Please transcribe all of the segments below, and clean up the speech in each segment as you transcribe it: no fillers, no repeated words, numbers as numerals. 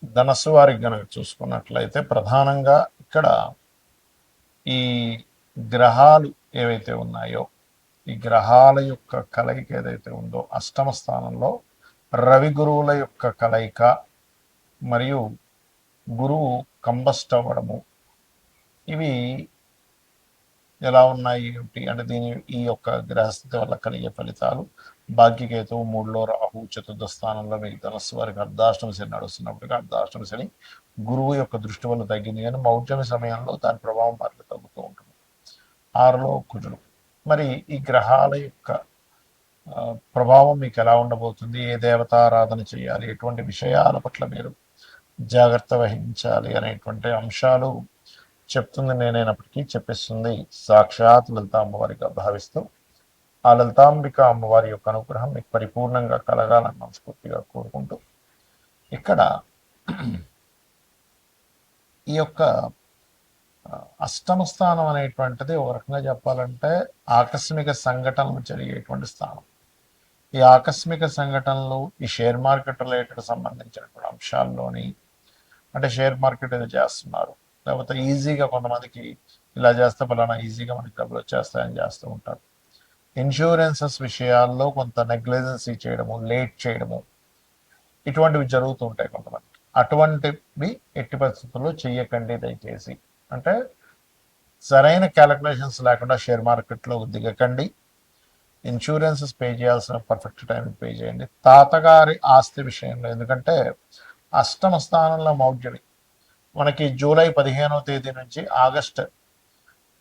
ధనస్సు వారికి గనక చూసుకున్నట్లయితే ప్రధానంగా ఇక్కడ ఈ గ్రహాలు ఏవైతే ఉన్నాయో ఈ గ్రహాల యొక్క కలయిక ఏదైతే ఉందో అష్టమ స్థానంలో రవి గురువుల యొక్క కలయిక మరియు గురువు కంబస్ట్ అవ్వడము ఇవి ఎలా ఉన్నాయి ఏమిటి అంటే ఈ యొక్క గ్రహస్థితి వల్ల కలిగే ఫలితాలు. భాగ్యకేతువు మూడులో, రాహు చతుర్థ స్థానంలో, మీకు ధనస్సు వారికి అర్ధాష్టమ శని నడుస్తున్నప్పటికీ అర్ధాష్టమ శని గురువు యొక్క దృష్టి వల్ల తగ్గింది, కానీ మౌఢ్యమి సమయంలో దాని ప్రభావం మరలి తగ్గుతూ ఉంటుంది. ఆరులో కుజుడు. మరి ఈ గ్రహాల యొక్క ప్రభావం మీకు ఎలా ఉండబోతుంది, ఏ దేవతారాధన చేయాలి, ఎటువంటి విషయాల పట్ల మీరు జాగ్రత్త వహించాలి అనేటువంటి అంశాలు చెప్తుంది నేనైనప్పటికీ చెప్పిస్తుంది సాక్షాత్ లలిత అమ్మవారిగా భావిస్తూ ఆ లలితాంబిక అమ్మవారి యొక్క అనుగ్రహం మీకు పరిపూర్ణంగా కలగాలని మనస్ఫూర్తిగా కోరుకుంటూ ఇక్కడ ఈ యొక్క అష్టమ స్థానం అనేటువంటిది ఒక రకంగా చెప్పాలంటే ఆకస్మిక సంఘటనలు జరిగేటువంటి స్థానం. ఈ ఆకస్మిక సంఘటనలు ఈ షేర్ మార్కెట్ రిలేటెడ్ సంబంధించినటువంటి అంశాల్లోని అంటే షేర్ మార్కెట్ ఏదో చేస్తున్నారు, లేకపోతే ఈజీగా కొంతమందికి ఇలా చేస్తే ఫలానా ఈజీగా మనకి డబ్బులు వచ్చేస్తాయని చేస్తూ ఉంటారు. ఇన్సూరెన్సెస్ విషయాల్లో కొంత నెగ్లిజెన్సీ చేయడము, లేట్ చేయడము ఇటువంటివి జరుగుతూ ఉంటాయి కొంతమందికి. అటువంటివి ఎట్టి పరిస్థితుల్లో చెయ్యకండి దయచేసి. అంటే సరైన క్యాలిక్యులేషన్స్ లేకుండా షేర్ మార్కెట్లో దిగకండి. ఇన్సూరెన్సెస్ పే చేయాల్సిన పర్ఫెక్ట్ టైం పే చేయండి. తాతగారి ఆస్తి విషయంలో, ఎందుకంటే అష్టమ స్థానంలో మౌఢ్యమి మనకి జూలై 15వ తేదీ నుంచి ఆగస్టు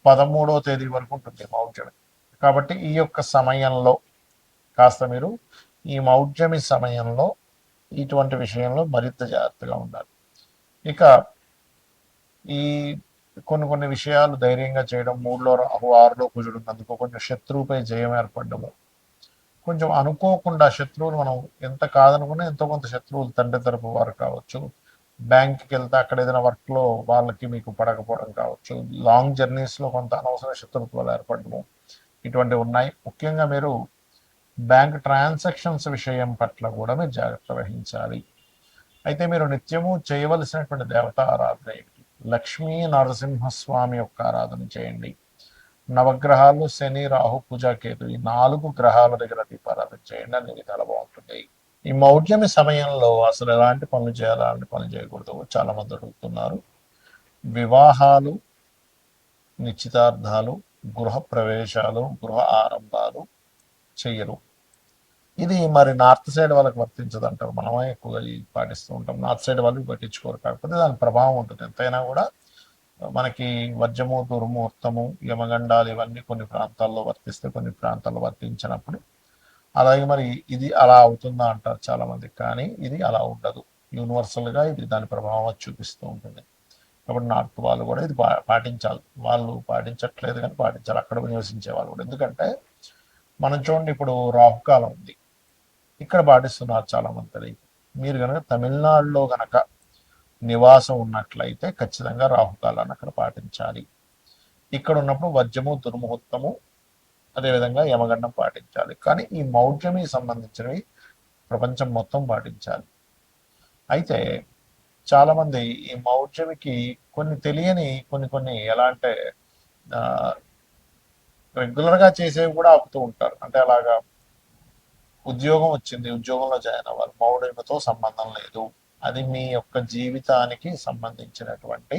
13వ తేదీ వరకు ఉంటుంది మౌఢ్యమి. కాబట్టి ఈ యొక్క సమయంలో కాస్త మీరు ఈ మౌఢ్యమి సమయంలో ఇటువంటి విషయంలో మరింత జాగ్రత్తగా ఉండాలి. ఇక ఈ కొన్ని విషయాలు ధైర్యంగా చేయడం, 3లో రాహు 6లో కుజుడు ఉన్నందుకు కొంచెం శత్రువుపై జయం ఏర్పడము, కొంచెం అనుకోకుండా శత్రువులు మనం ఎంత కాదనుకున్నా ఎంతో కొంత శత్రువులు తండ్రి తరపు వారు కావచ్చు, బ్యాంక్కి వెళ్తే అక్కడ ఏదైనా వర్క్లో వాళ్ళకి మీకు పడకపోవడం కావచ్చు, లాంగ్ జర్నీస్లో కొంత అనవసర శత్రుత్వాలు ఏర్పడము ఇటువంటివి ఉన్నాయి. ముఖ్యంగా మీరు బ్యాంక్ ట్రాన్సాక్షన్స్ విషయం పట్ల కూడా మీరు జాగ్రత్త వహించాలి. అయితే మీరు నిత్యము చేయవలసినటువంటి దేవత ఆరాధన ఏమిటి? లక్ష్మీ నరసింహస్వామి యొక్క ఆరాధన చేయండి. నవగ్రహాలు శని, రాహు, పూజ, కేతు ఈ 4 గ్రహాల దగ్గర దీపారాధన చేయండి, అన్ని విధాలు బాగుంటుంది. ఈ మౌఢ్యమి సమయంలో అసలు ఎలాంటి పనులు చేయాలి, అలాంటి పనులు చేయకూడదు చాలా మంది అడుగుతున్నారు. వివాహాలు, నిశ్చితార్థాలు, గృహ ప్రవేశాలు, గృహ ఆరంభాలు చెయ్యరు. ఇది మరి నార్త్ సైడ్ వాళ్ళకి వర్తించదు అంటారు, మనమే ఎక్కువగా పాటిస్తూ ఉంటాం. నార్త్ సైడ్ వాళ్ళు పట్టించుకోరు, కాకపోతే దాని ప్రభావం ఉంటుంది. ఎంతైనా కూడా మనకి వజ్రము, దుర్ముహూర్తము, యమగండాలు ఇవన్నీ కొన్ని ప్రాంతాల్లో వర్తిస్తే కొన్ని ప్రాంతాల్లో వర్తించినప్పుడు అలాగే మరి ఇది అలా అవుతుందా అంటారు చాలామంది, కానీ ఇది అలా ఉండదు. యూనివర్సల్గా ఇది దాని ప్రభావం చూపిస్తూ ఉంటుంది. కాబట్టి నార్త్ వాళ్ళు కూడా ఇది పాటించాలి. వాళ్ళు పాటించట్లేదు కానీ పాటించాలి, అక్కడ నివసించే వాళ్ళు కూడా. ఎందుకంటే మనం చూడండి, ఇప్పుడు రాహుకాలం ఉంది, ఇక్కడ పాటిస్తున్నారు చాలామంది తెలియదు. మీరు కనుక తమిళనాడులో కనుక నివాసం ఉన్నట్లయితే ఖచ్చితంగా రాహుకాలాన్ని అక్కడ పాటించాలి. ఇక్కడ ఉన్నప్పుడు వజ్రము, దుర్ముహూర్తము, అదేవిధంగా యమగండం పాటించాలి. కానీ ఈ మౌఢ్యమి సంబంధించినవి ప్రపంచం మొత్తం పాటించాలి. అయితే చాలామంది ఈ మౌఢ్యమికి కొన్ని తెలియని కొన్ని ఎలా అంటే రెగ్యులర్గా చేసేవి కూడా ఆపుతూ ఉంటారు. అంటే అలాగా ఉద్యోగం వచ్చింది, ఉద్యోగంలో జాయిన్ అవ్వాలి, మౌఢ్యమితో సంబంధం లేదు. అది మీ యొక్క జీవితానికి సంబంధించినటువంటి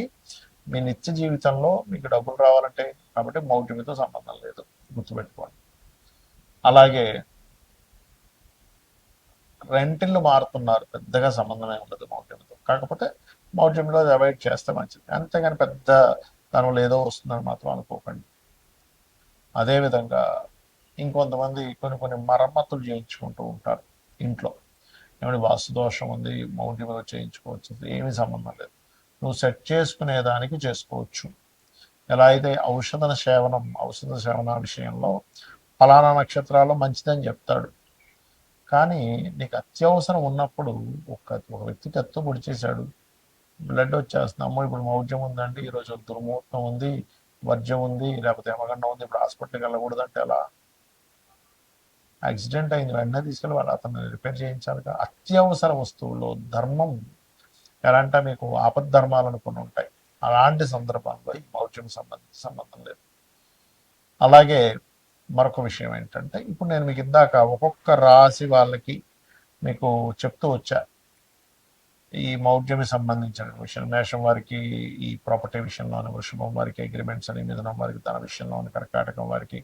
మీ నిత్య జీవితంలో మీకు డబ్బులు రావాలంటే కాబట్టి మౌఢ్యమితో సంబంధం లేదు, గుర్తుపెట్టుకోండి. అలాగే రెంటిల్లు మారుతున్నారు, పెద్దగా సంబంధమే ఉండదు మౌఢ్యంతో. కాకపోతే మౌఢ్యంలో అవాయిడ్ చేస్తే మంచిది, అంతేగాని పెద్ద దానివల్ల ఏదో వస్తుందని మాత్రం అనుకోకండి. అదేవిధంగా ఇంకొంతమంది కొన్ని మరమ్మతులు చేయించుకుంటూ ఉంటారు ఇంట్లో. ఏమైనా వాస్తు దోషం ఉంది, మౌఢ్యంలో చేయించుకోవచ్చు, ఏమీ సంబంధం లేదు. నువ్వు సెట్ చేసుకునే దానికి చేసుకోవచ్చు. ఎలా అయితే ఔషధ సేవన విషయంలో ఫలానా నక్షత్రాల్లో మంచిదని చెప్తాడు, కానీ నీకు అత్యవసరం ఉన్నప్పుడు ఒక వ్యక్తికి ఎత్తు పొడి చేశాడు, బ్లడ్ వచ్చేస్తుంది, అమ్మో ఇప్పుడు మౌఢ్యం ఉందండి, ఈరోజు దుర్ముహూర్తం ఉంది, వర్జ్యం ఉంది, లేకపోతే యమగండం ఉంది, ఇప్పుడు హాస్పిటల్కి వెళ్ళకూడదంటే ఎలా? యాక్సిడెంట్ అయింది, వెంటనే తీసుకెళ్ళి వాళ్ళు అతను రిపేర్ చేయించాలిగా. అత్యవసర వస్తువుల్లో ధర్మం ఎలా అంటే మీకు ఆపద్ధర్మాలు కొన్ని ఉంటాయి. అలాంటి సందర్భంలో ఈ మౌఢ్యం సంబంధం లేదు. అలాగే మరొక విషయం ఏంటంటే, ఇప్పుడు నేను మీకు ఇందాక ఒక్కొక్క రాశి వాళ్ళకి మీకు చెప్తూ వచ్చా ఈ మౌఢ్యమి సంబంధించిన విషయం. మేషం వారికి ఈ ప్రాపర్టీ విషయంలోని, వృషభం వారికి అగ్రిమెంట్స్ అని, మిథునం వారికి ధన విషయంలోని, కర్కాటకం వారికి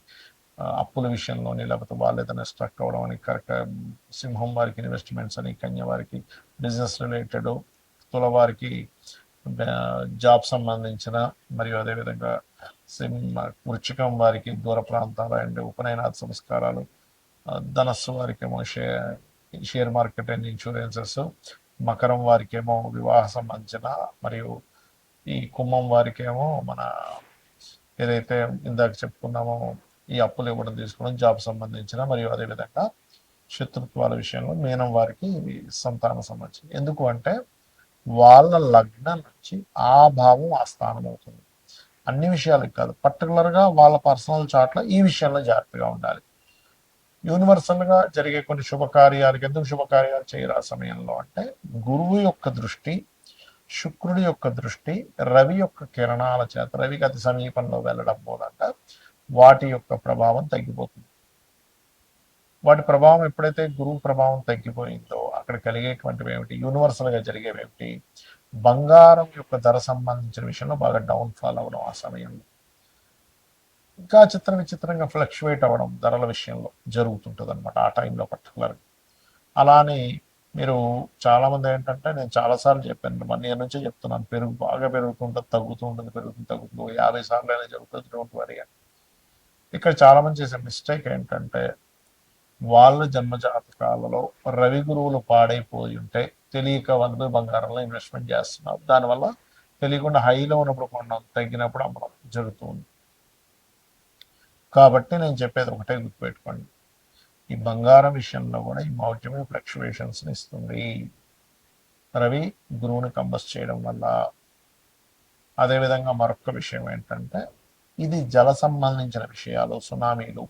అప్పుల విషయంలోని, లేకపోతే వాళ్ళు ఏదైనా స్ట్రక్ అవ్వడం అని, సింహం వారికి ఇన్వెస్ట్మెంట్స్ అని, కన్య వారికి బిజినెస్ రిలేటెడ్, తుల వారికి జాబ్ సంబంధించిన, మరియు అదేవిధంగా వృచ్చికం వారికి దూర ప్రాంతాల అండ్ ఉపనయనాథ సంస్కారాలు, ధనస్సు వారికేమో షేర్ మార్కెట్ అండ్ ఇన్సూరెన్సెస్, మకరం వారికేమో వివాహ సంబంధించిన, మరియు ఈ కుంభం వారికేమో మన ఏదైతే ఇందాక చెప్పుకున్నామో ఈ అప్పులు ఇవ్వడం తీసుకోవడం, జాబ్ సంబంధించిన, మరియు అదేవిధంగా శత్రుత్వాల విషయంలో మీనం వారికి సంతాన సంబంధించిన. ఎందుకు అంటే వాళ్ళ లగ్నం నుంచి ఆ భావం ఆ స్థానం అవుతుంది. అన్ని విషయాలకు కాదు, పర్టికులర్గా వాళ్ళ పర్సనల్ చార్ట్లో ఈ విషయంలో జాగ్రత్తగా ఉండాలి. యూనివర్సల్గా జరిగే కొన్ని శుభకార్యాలకు ఎందుకు శుభకార్యాలు చేయరు ఆ సమయంలో అంటే, గురువు యొక్క దృష్టి, శుక్రుడి యొక్క దృష్టి, రవి యొక్క కిరణాల చేత, రవికి అతి సమీపంలో వెళ్ళడం మూలంగా వాటి యొక్క ప్రభావం తగ్గిపోతుంది. వాటి ప్రభావం ఎప్పుడైతే గురువు ప్రభావం తగ్గిపోయిందో అక్కడ కలిగేటువంటివి ఏమిటి, యూనివర్సల్గా జరిగేవి ఏమిటి, బంగారం యొక్క ధర సంబంధించిన విషయంలో బాగా డౌన్ఫాల్ అవ్వడం ఆ సమయంలో, ఇంకా విచిత్రంగా ఫ్లక్చువేట్ అవ్వడం ధరల విషయంలో జరుగుతుంటుంది అనమాట ఆ టైంలో పర్టికులర్గా. అలానే మీరు చాలామంది ఏంటంటే, నేను చాలాసార్లు చెప్పాను, 1 year నుంచే చెప్తున్నాను, బాగా పెరుగుతుంటుంది, తగ్గుతూ ఉంటుంది, తగ్గుతుంది, 50 సార్లు అయినా జరుగుతుంది, డోంట్ వరీ అని. ఇక్కడ చాలామంది చేసే మిస్టేక్ ఏంటంటే, వాళ్ళ జన్మజాతకాలలో రవి గురువులు పాడైపోయి ఉంటే తెలియక వాళ్ళు బంగారంలో ఇన్వెస్ట్మెంట్ చేస్తున్నారు. దానివల్ల తెలియకుండా హైలో ఉన్నప్పుడు కొనడం, తగ్గినప్పుడు అమ్మడం జరుగుతుంది. కాబట్టి నేను చెప్పేది ఒకటే గుర్తుపెట్టుకోండి, ఈ బంగారం విషయంలో కూడా ఈ మౌఢ్యమే ఫ్లక్చువేషన్స్ని ఇస్తుంది, రవి గురువుని కంబస్ చేయడం వల్ల. అదేవిధంగా మరొక విషయం ఏంటంటే, ఇది జల సంబంధించిన విషయాలు, సునామీలు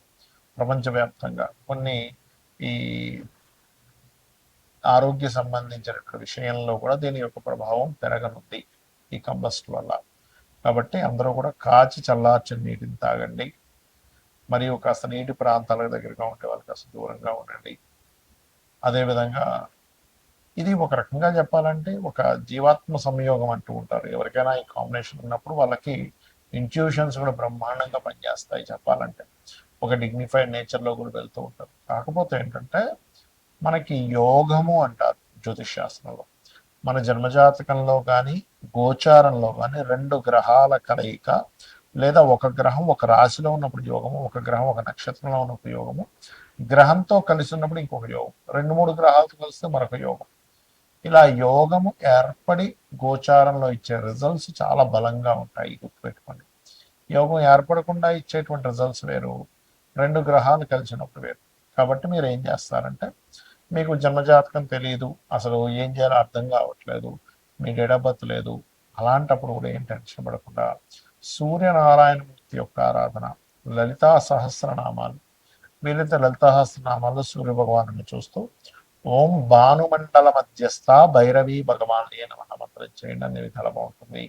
ప్రపంచవ్యాప్తంగా కొన్ని ఈ ఆరోగ్య సంబంధించిన విషయంలో కూడా దీని యొక్క ప్రభావం పెరగనుంది ఈ కంబస్ట్ వల్ల. కాబట్టి అందరూ కూడా కాచి చల్లార్చిన నీటిని తాగండి, మరియు కాస్త నీటి ప్రాంతాల దగ్గరగా ఉండే వాళ్ళు కాస్త దూరంగా ఉండండి. అదేవిధంగా ఇది ఒక రకంగా చెప్పాలంటే ఒక జీవాత్మ సంయోగం అంటూ ఉంటారు. ఎవరికైనా ఈ కాంబినేషన్ ఉన్నప్పుడు వాళ్ళకి ఇంట్యూషన్స్ కూడా బ్రహ్మాండంగా పనిచేస్తాయి చెప్పాలంటే. ఒక డిగ్నిఫైడ్ నేచర్లో కూడా వెళ్తూ ఉంటారు. కాకపోతే ఏంటంటే, మనకి యోగము అంటారు జ్యోతిష్ శాస్త్రంలో. మన జన్మజాతకంలో కానీ గోచారంలో కానీ 2 గ్రహాల కలయిక, లేదా ఒక గ్రహం ఒక రాశిలో ఉన్నప్పుడు యోగము, ఒక గ్రహం ఒక నక్షత్రంలో ఉన్నప్పుడు యోగము, గ్రహంతో కలిసి ఉన్నప్పుడు ఇంకొక యోగం, 2-3 గ్రహాలతో కలిస్తే మరొక యోగం. ఇలా యోగము ఏర్పడి గోచారంలో ఇచ్చే రిజల్ట్స్ చాలా బలంగా ఉంటాయి, గుర్తుపెట్టుకోండి. యోగం ఏర్పడకుండా ఇచ్చేటువంటి రిజల్ట్స్ వేరు, 2 గ్రహాలు కలిసినప్పుడు వేరు. కాబట్టి మీరు ఏం చేస్తారంటే, మీకు జన్మజాతకం తెలియదు, అసలు ఏం చేయాలో అర్థం కావట్లేదు, మీ డేట్ ఆఫ్ బర్త్ లేదు, అలాంటప్పుడు కూడా ఏం టెన్షన్ పడకుండా సూర్యనారాయణమూర్తి యొక్క ఆరాధన, లలితా సహస్రనామాలు, వీలైతే లలితా సహస్రనామాల్లో సూర్య భగవాను చూస్తూ ఓం భానుమండల మధ్యస్థ భైరవీ భగవాన్ నమః మంత్రం చేయండి, అనే విధాలు బాగుంటుంది.